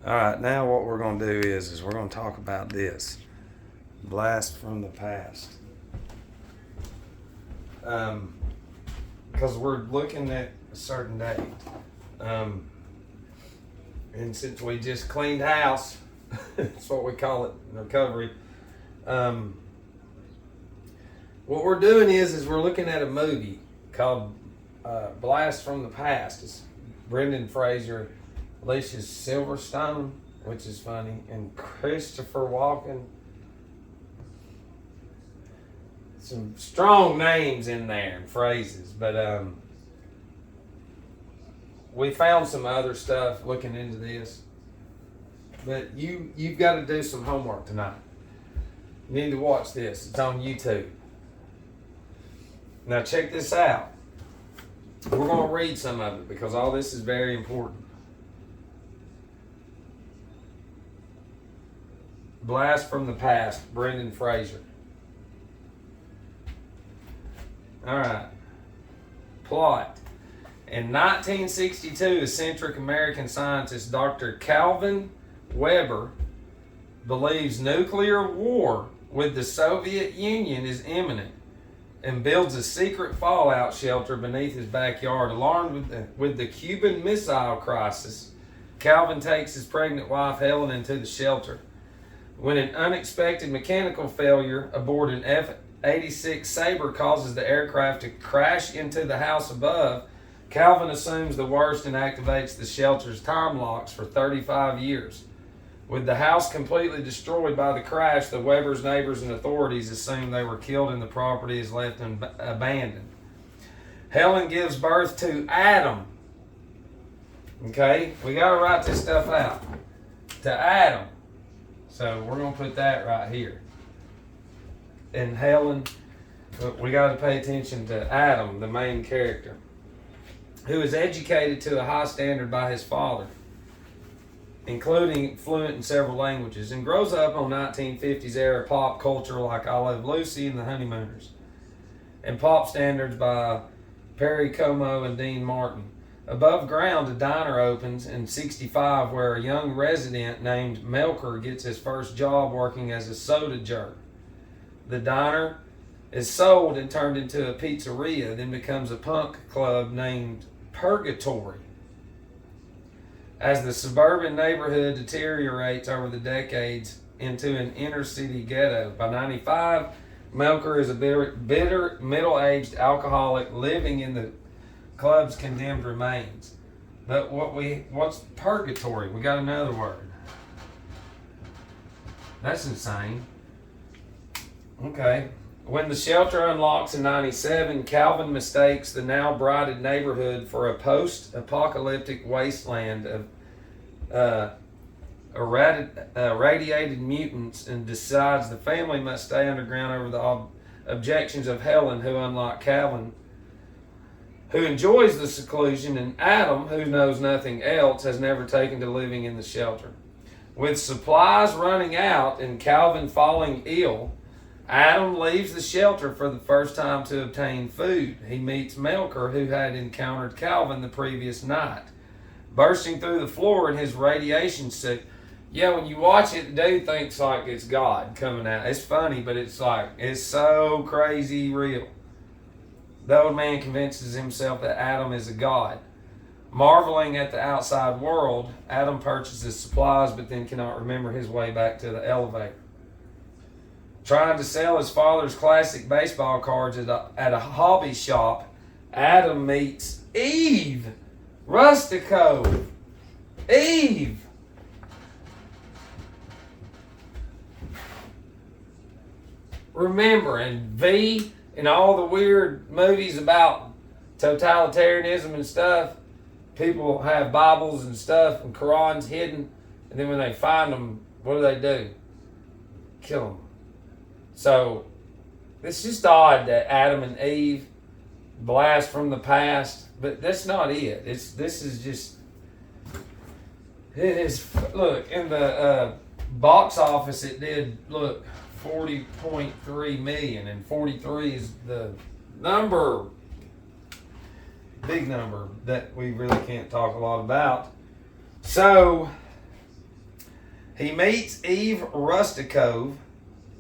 All right, now what we're going to do is we're going to talk about this blast from the past. Because we're looking at a certain date. And since we just cleaned house, that's what we call it in recovery. What we're doing is we're looking at a movie called Blast from the Past. It's Brendan Fraser, Alicia Silverstone, which is funny, and Christopher Walken. Some strong names in there and phrases, but we found some other stuff looking into this. But you've got to do some homework tonight. You need to watch this. It's on YouTube. Now check this out. We're going to read some of it because all this is very important. Blast from the Past, Brendan Fraser. All right. Plot. In 1962, eccentric American scientist Dr. Calvin Weber believes nuclear war with the Soviet Union is imminent and builds a secret fallout shelter beneath his backyard. Alarmed with the Cuban Missile Crisis, Calvin takes his pregnant wife Helen into the shelter. When an unexpected mechanical failure aboard an F-86 Sabre causes the aircraft to crash into the house above, Calvin assumes the worst and activates the shelter's time locks for 35 years. With the house completely destroyed by the crash, the Weber's neighbors and authorities assume they were killed and the property is left abandoned. Helen gives birth to Adam. Okay, we got to write this stuff out. To Adam. So we're going to put that right here. And Helen, we got to pay attention to Adam, the main character, who is educated to a high standard by his father, including fluent in several languages, and grows up on 1950s era pop culture like I Love Lucy and The Honeymooners, and pop standards by Perry Como and Dean Martin. Above ground, a diner opens in 65 where a young resident named Melker gets his first job working as a soda jerk. The diner is sold and turned into a pizzeria, then becomes a punk club named Purgatory. As the suburban neighborhood deteriorates over the decades into an inner city ghetto, by 95, Melker is a bitter middle-aged alcoholic living in the club's condemned remains. But what's purgatory? We got another word. That's insane. Okay. When the shelter unlocks in 97, Calvin mistakes the now brighted neighborhood for a post-apocalyptic wasteland of irradiated mutants and decides the family must stay underground over the objections of Helen, who, unlike Calvin, who enjoys the seclusion, and Adam, who knows nothing else, has never taken to living in the shelter. With supplies running out and Calvin falling ill, Adam leaves the shelter for the first time to obtain food. He meets Melker, who had encountered Calvin the previous night, bursting through the floor in his radiation suit. Yeah, when you watch it, the dude thinks like it's God coming out. It's funny, but it's so crazy real. The old man convinces himself that Adam is a god. Marveling at the outside world, Adam purchases supplies but then cannot remember his way back to the elevator. Trying to sell his father's classic baseball cards at a hobby shop, Adam meets Eve Rustico. Eve! Remember, and V and all the weird movies about totalitarianism and stuff, people have Bibles and stuff and Qurans hidden, and then when they find them, what do? Kill them. So it's just odd that Adam and Eve blast from the past, but that's not it. This is just, it is, look, in the box office it did, look, 40.3 million, and 43 is the number, big number that we really can't talk a lot about. So He meets Eve Rustikov,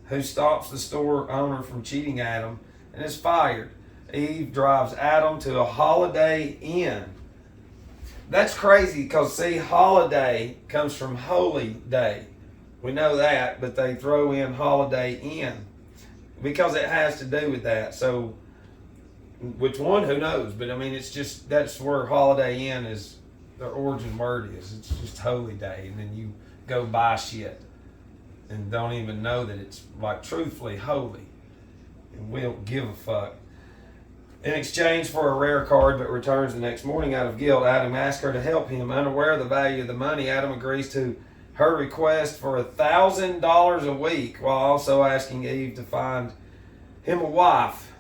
who stops the store owner from cheating Adam, and is fired. Eve drives Adam to a Holiday Inn. That's crazy because, see, holiday comes from holy day. We know that, but they throw in Holiday Inn because it has to do with that. So, which one, who knows? But I mean, it's just, that's where Holiday Inn is, the origin word is. It's just holy day, and then you go buy shit and don't even know that it's like truthfully holy, and we don't give a fuck. In exchange for a rare card, but returns the next morning out of guilt, Adam asks her to help him. Unaware of the value of the money, Adam agrees to her request for $1,000 a week, while also asking Eve to find him a wife,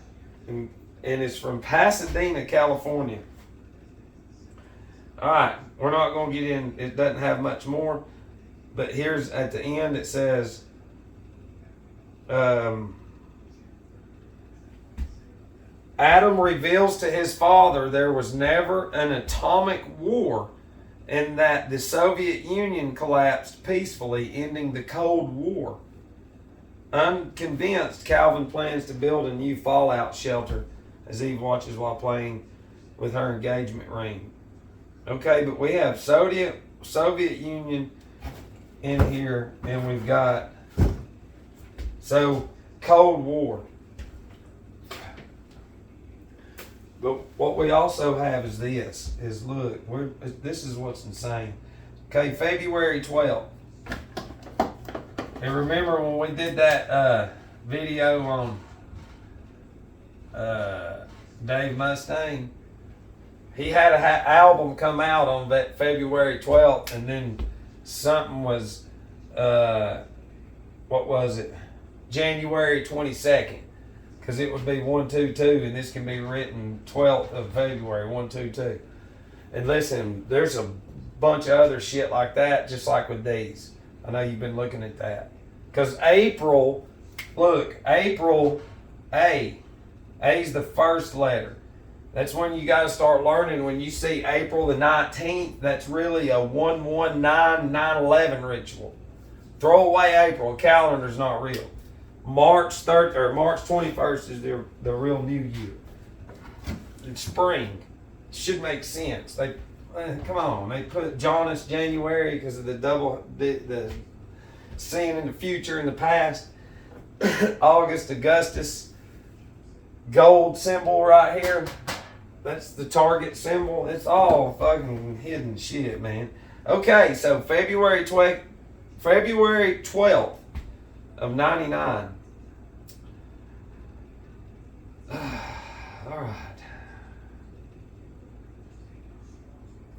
and it's from Pasadena, California. All right, we're not going to get in. It doesn't have much more. But here's at the end, it says, Adam reveals to his father there was never an atomic war and that the Soviet Union collapsed peacefully, ending the Cold War. Unconvinced, Calvin plans to build a new fallout shelter as Eve watches while playing with her engagement ring. Okay, but we have Soviet Union in here, and we've got Cold War. But what we also have is this, look, this is what's insane. Okay, February 12th. And remember when we did that video on Dave Mustaine? He had an album come out on that February 12th, and then something was, what was it? January 22nd. Because it would be 122, and this can be written 12th of February, 122. And listen, there's a bunch of other shit like that, just like with these. I know you've been looking at that. Because April, look, April, A. A's the first letter. That's when you got to start learning. When you see April the 19th, that's really a 119, 9/11 ritual. Throw away April. The calendar's not real. March 21st is the real new year. It's spring. It should make sense. They come on. They put Janus January because of the seeing in the future and the past. August Augustus, gold symbol right here. That's the target symbol. It's all fucking hidden shit, man. Okay, so February 12th of 99. All right.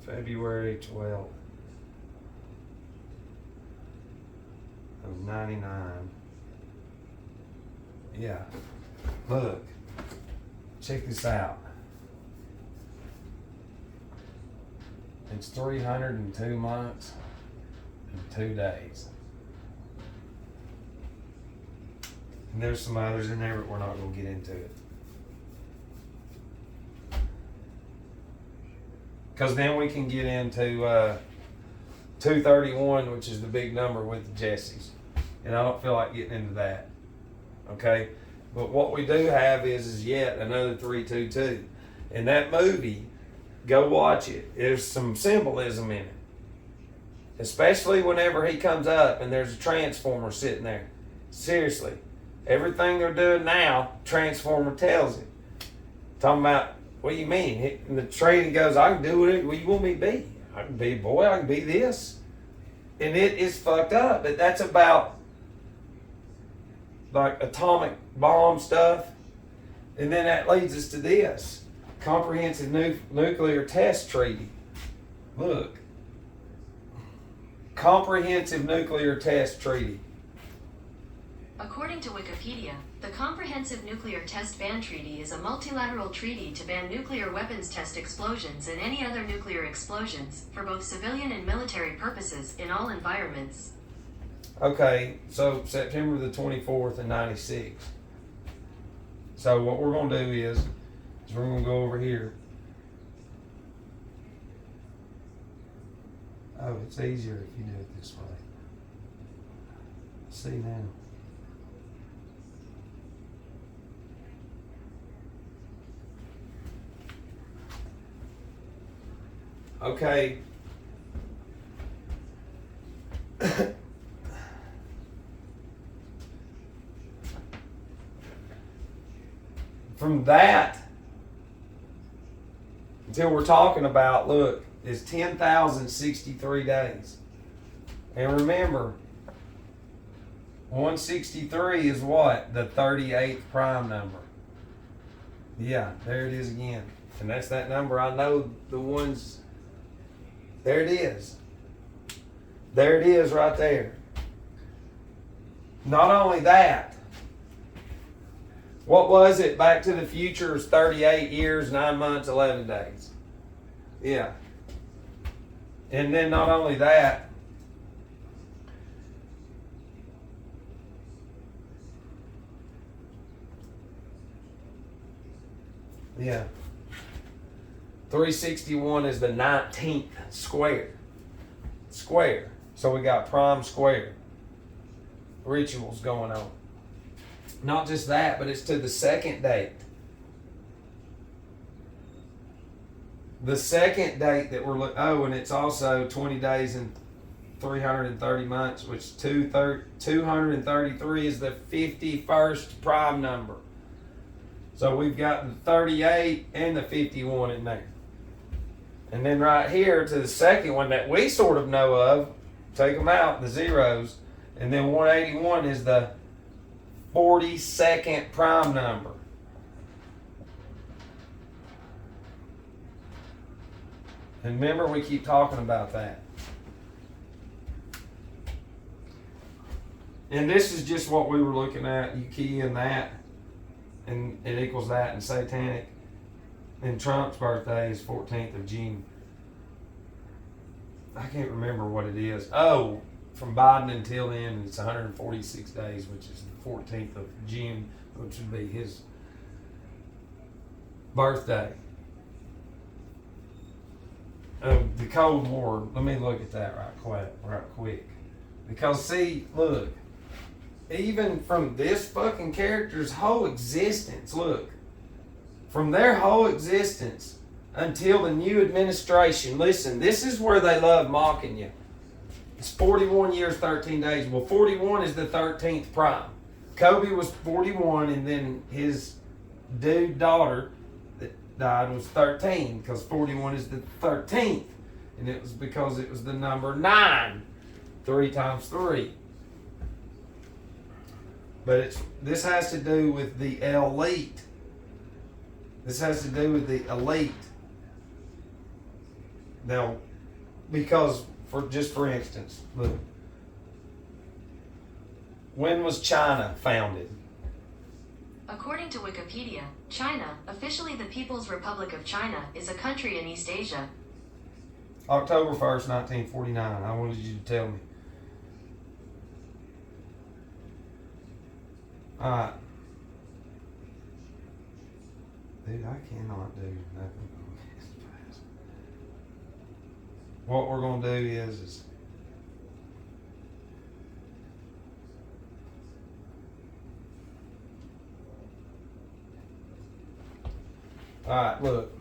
February 12th of 99. Yeah. Look. Check this out. It's 302 months and 2 days. And there's some others in there, but we're not going to get into it. Because then we can get into 231, which is the big number with the Jessies. And I don't feel like getting into that. Okay? But what we do have is yet another 322. And that movie, go watch it. There's some symbolism in it. Especially whenever he comes up and there's a transformer sitting there. Seriously. Everything they're doing now, Transformer tells it. Talking about, what do you mean? And the trainee goes, I can do whatever you want me to be. I can be a boy, I can be this. And it is fucked up. But that's about like atomic bomb stuff. And then that leads us to this. Comprehensive Nuclear Test Treaty. Look. Comprehensive Nuclear Test Treaty. According to Wikipedia, the Comprehensive Nuclear Test Ban Treaty is a multilateral treaty to ban nuclear weapons test explosions and any other nuclear explosions, for both civilian and military purposes, in all environments. Okay, so September the 24th of 96. So what we're going to do is we're going to go over here. Oh, it's easier if you do it this way. see now. Okay. From that until we're talking about, look, is 10,063 days. And remember, 163 is what? The 38th prime number. Yeah, there it is again. And that's that number. I know the ones. There it is. There it is right there. Not only that, what was it? Back to the Future is 38 years, 9 months, 11 days. Yeah. And then not only that, yeah. 361 is the 19th square. Square. So we got prime square rituals going on. Not just that, but it's to the second date. The second date that we're looking, oh, and it's also 20 days and 330 months, which 233 is the 51st prime number. So we've got the 38 and the 51 in there. And then right here to the second one that we sort of know of, take them out, the zeros, and then 181 is the 42nd prime number. And remember, we keep talking about that. And this is just what we were looking at. You key in that, and it equals that, and satanic. And Trump's birthday is 14th of June. I can't remember what it is. Oh, from Biden until then, it's 146 days, which is the 14th of June, which would be his birthday. The Cold War, let me look at that right quick. Because see, look, even from this fucking character's whole existence, look, from their whole existence until the new administration, listen, this is where they love mocking you. It's 41 years, 13 days. Well, 41 is the 13th prime. Kobe was 41, and then his dude daughter that died was 13, because 41 is the 13th. And it was because it was the number 9. 3 times 3. But this has to do with the elite. This has to do with the elite. Now, because, for instance, look. When was China founded? According to Wikipedia, China, officially the People's Republic of China, is a country in East Asia. October 1st, 1949. I wanted you to tell me. Alright. Dude, I cannot do nothing. What we're going to do is alright, look,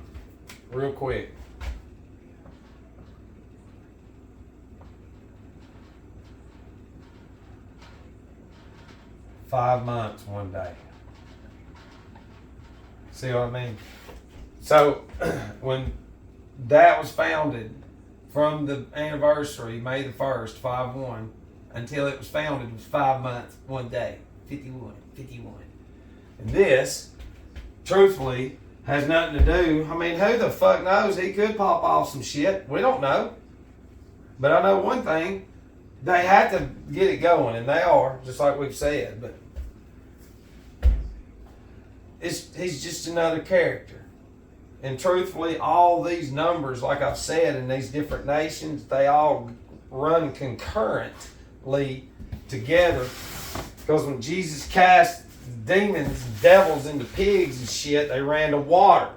real quick. $5 months one day. See what I mean? So, when that was founded, from the anniversary, May the 1st, 5-1, until it was founded, it was 5 months, 1 day. 51. And this, truthfully, has nothing to do. I mean, who the fuck knows? He could pop off some shit. We don't know. But I know one thing. They have to get it going, and they are, just like we've said. But he's just another character. And truthfully, all these numbers, like I've said, in these different nations, they all run concurrently together. Because when Jesus cast demons, devils into pigs and shit, they ran to water.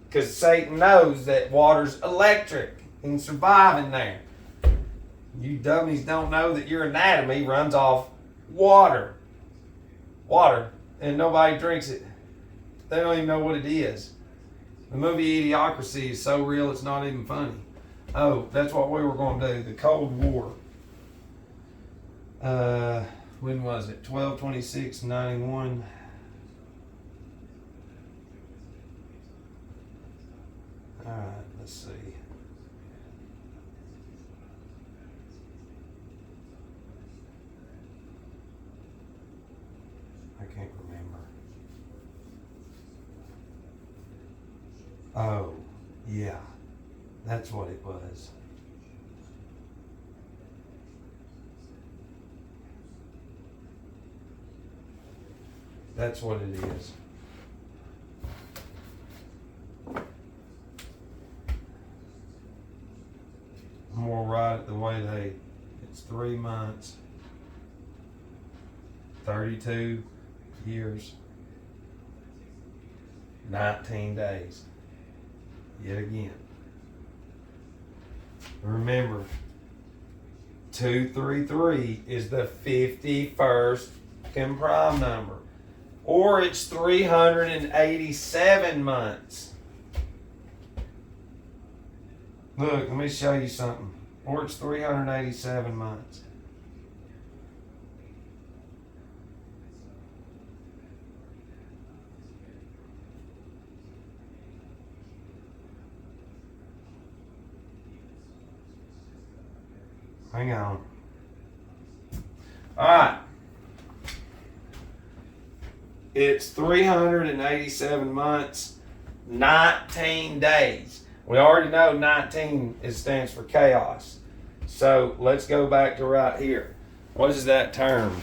Because Satan knows that water's electric and survive in there. You dummies don't know that your anatomy runs off Water. And nobody drinks it. They don't even know what it is. The movie Idiocracy is so real it's not even funny. Oh, that's what we were going to do. The Cold War. When was it? 12/26/91. Alright, let's see. I can't remember. Oh, yeah. That's what it was. That's what it is. I'm gonna write it the way it's 3 months, 32 years, 19 days. Yet again. Remember, 233 is the 51st prime number. Or it's 387 months. Look, let me show you something. Or it's 387 months. Hang on. All right. It's 387 months, 19 days. We already know 19 stands for chaos. So let's go back to right here. What is that term?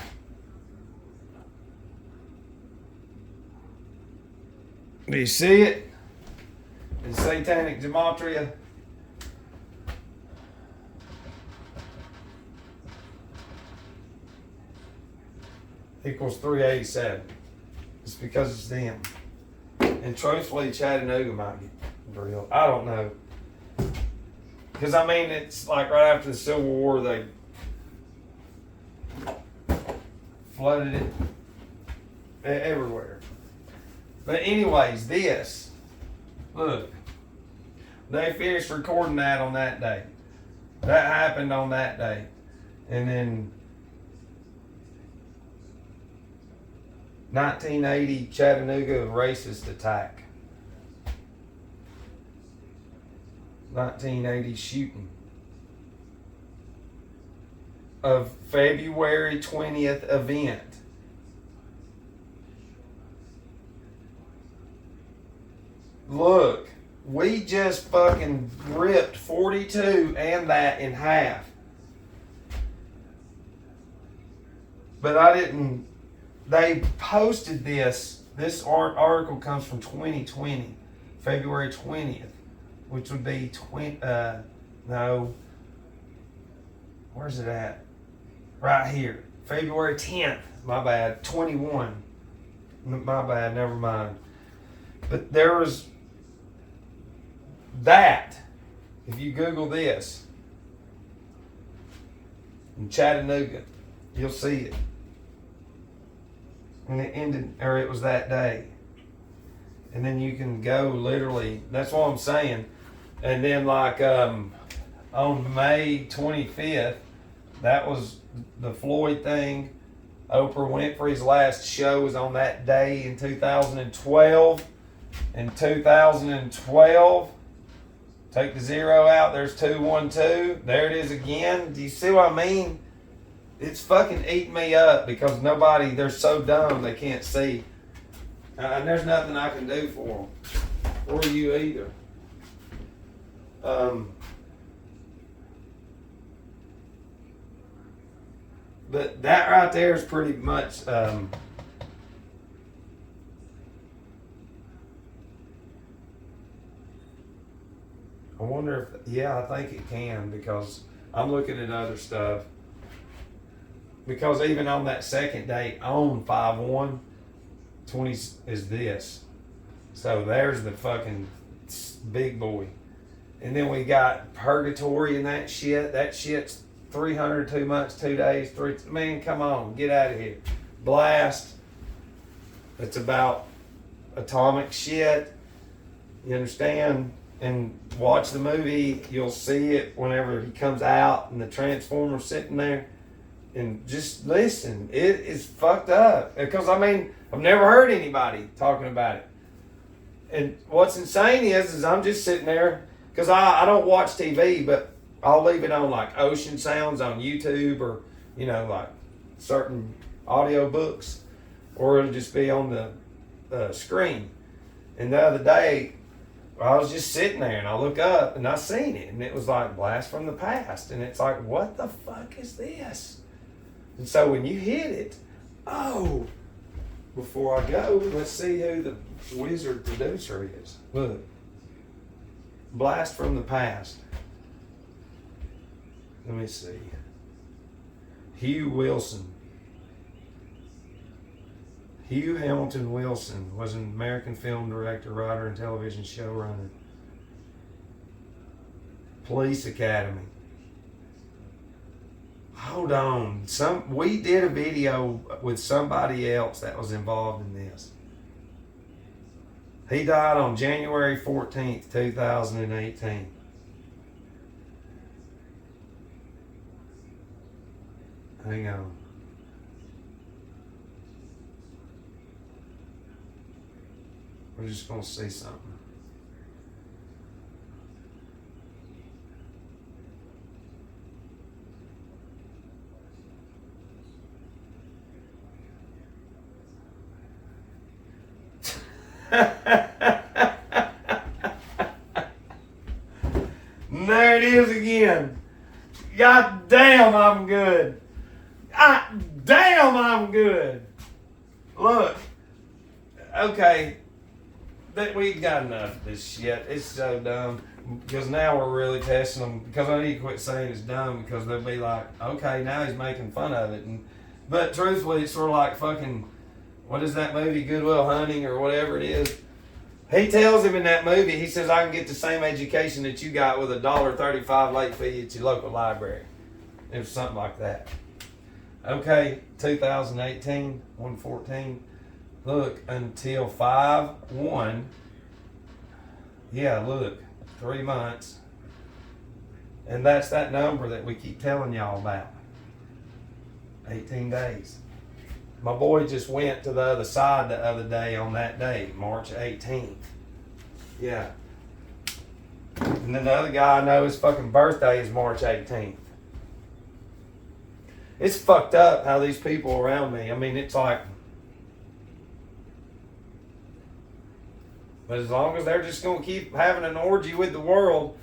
Do you see it? In satanic gematria? Equals 387. It's because it's them. And truthfully, Chattanooga might get drilled. I don't know. Because, I mean, it's like right after the Civil War, they flooded it everywhere. But anyways, this, look, they finished recording that on that day. That happened on that day. And then 1980 Chattanooga racist attack. 1980 shooting of February 20th event. Look, we just fucking ripped 42 and that in half. But I didn't. They posted this. This article comes from 2020, February 20th, which would be no. Where's it at? Right here, February 10th. My bad. 21. My bad. Never mind. But there was that. If you Google this in Chattanooga, you'll see it. And it ended, or it was that day. And then you can go literally, that's what I'm saying. And then like on May 25th, that was the Floyd thing. Oprah Winfrey's last show was on that day in 2012. In 2012, take the zero out, there's 212. There it is again. Do you see what I mean? It's fucking eating me up because they're so dumb they can't see. And there's nothing I can do for them. Or you either. But that right there is pretty much... I wonder if... Yeah, I think it can because I'm looking at other stuff. Because even on that second date, on 5/1, 20 is this. So there's the fucking big boy. And then we got purgatory and that shit. That shit's 300, 2 months, 2 days, man, come on, get out of here. Blast. It's about atomic shit. You understand? And watch the movie. You'll see it whenever he comes out and the Transformer's sitting there. And just listen. It is fucked up. Because, I mean, I've never heard anybody talking about it. And what's insane is I'm just sitting there. Because I don't watch TV, but I'll leave it on like ocean sounds on YouTube or, you know, like certain audio books. Or it'll just be on the screen. And the other day, I was just sitting there and I look up and I seen it. And it was like Blast from the Past. And it's like, what the fuck is this? And so when you hit it, oh, before I go, let's see who the wizard producer is. Look. Blast from the Past. Let me see. Hugh Wilson. Hugh Hamilton Wilson was an American film director, writer, and television showrunner. Police Academy. Hold on. We did a video with somebody else that was involved in this. He died on January 14th, 2018. Hang on. We're just going to see something. There it is again. God damn, I'm good. God damn, I'm good. Look. Okay. We got enough of this shit. It's so dumb. Because now we're really testing them. Because I need to quit saying it's dumb. Because they'll be like, okay, now he's making fun of it. But truthfully, it's sort of like fucking, what is that movie, Good Will Hunting or whatever it is. He tells him in that movie, he says, I can get the same education that you got with a $1.35 late fee at your local library. It was something like that. Okay, 2018, 114. Look, until 5/1. Yeah, look, 3 months. And that's that number that we keep telling y'all about. 18 days. My boy just went to the other side the other day on that day, March 18th. Yeah. And then the other guy I know, his fucking birthday is March 18th. It's fucked up how these people around me, I mean, it's like, but as long as they're just going to keep having an orgy with the world,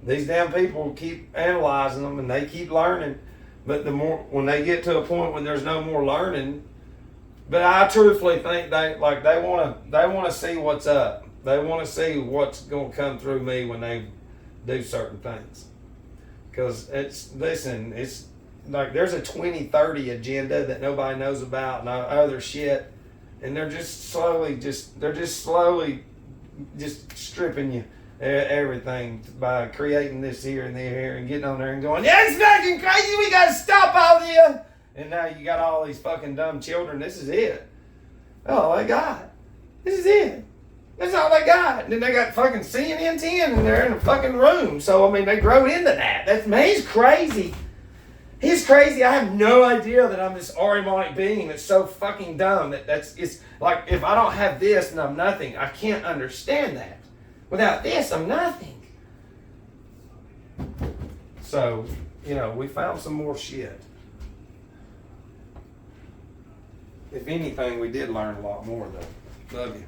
these damn people keep analyzing them and they keep learning. But the more, when they get to a point when there's no more learning, but I truthfully think they want to see what's up. They want to see what's going to come through me when they do certain things. Because it's like there's a 2030 agenda that nobody knows about and other shit, and they're just slowly stripping you everything by creating this here and there and getting on there and going, yeah, it's fucking crazy, we gotta stop all this. And now you got all these fucking dumb children. This is it. Oh, they got. This is it. That's all they got. And then they got fucking CNN 10 and they're in a fucking room. So, I mean, they grow into that. That's, man, he's crazy. He's crazy. I have no idea that I'm this Arimonic being that's so fucking dumb it's like if I don't have this and I'm nothing, I can't understand that. Without this, I'm nothing. So, you know, we found some more shit. If anything, we did learn a lot more, though. Love you.